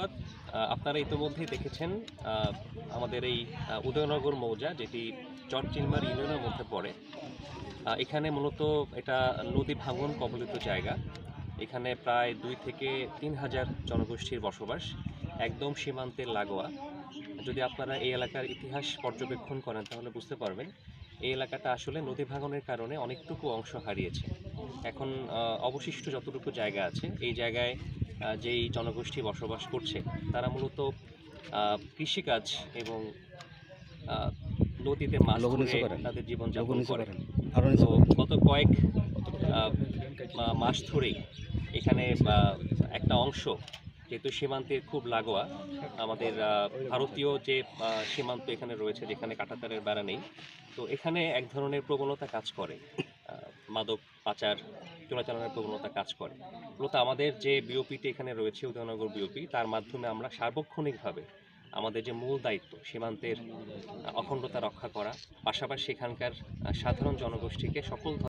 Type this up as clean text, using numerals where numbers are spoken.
ধন্যবাদ। আপনারা ইতিমধ্যেই দেখেছেন আমাদের এই উদয়নগর মৌজা, যেটি চরচিলমার ইউনিয়নের মধ্যে পড়ে। এখানে মূলত এটা নদী ভাঙন কবলিত জায়গা। এখানে প্রায় 2 থেকে 3 হাজার জনগোষ্ঠীর বসবাস, একদম সীমান্তের লাগোয়া। যদি আপনারা এই এলাকার ইতিহাস পর্যবেক্ষণ করেন তাহলে বুঝতে পারবেন এই এলাকাটা আসলে নদী ভাঙনের কারণে অনেকটুকু অংশ হারিয়েছে। এখন অবশিষ্ট যতটুকু জায়গা আছে এই জায়গায় যেই জনগোষ্ঠী বসবাস করছে তারা মূলত কৃষিকাজ এবং নদীতে মাছ ধরে তাদের জীবনযাপন করে। তো গত কয়েক মাস ধরেই এখানে একটা অংশ, যেহেতু সীমান্তের খুব লাগোয়া, আমাদের ভারতীয় যে সীমান্ত এখানে রয়েছে যেখানে কাঁটাতারের বেড়া নেই, তো এখানে এক ধরনের প্রবণতা কাজ করে, মাদক পাচার চোরাচালানের প্রবণতা কাজ করে। মূলত আমাদের যে বিওপিটি এখানে রয়েছে উদয়নগর বিওপি, তার মাধ্যমে আমরা সার্বক্ষণিকভাবে আমাদের যে মূল দায়িত্ব সীমান্তের অখণ্ডতা রক্ষা করা, পাশাপাশি এখানকার সাধারণ জনগোষ্ঠীকে সকল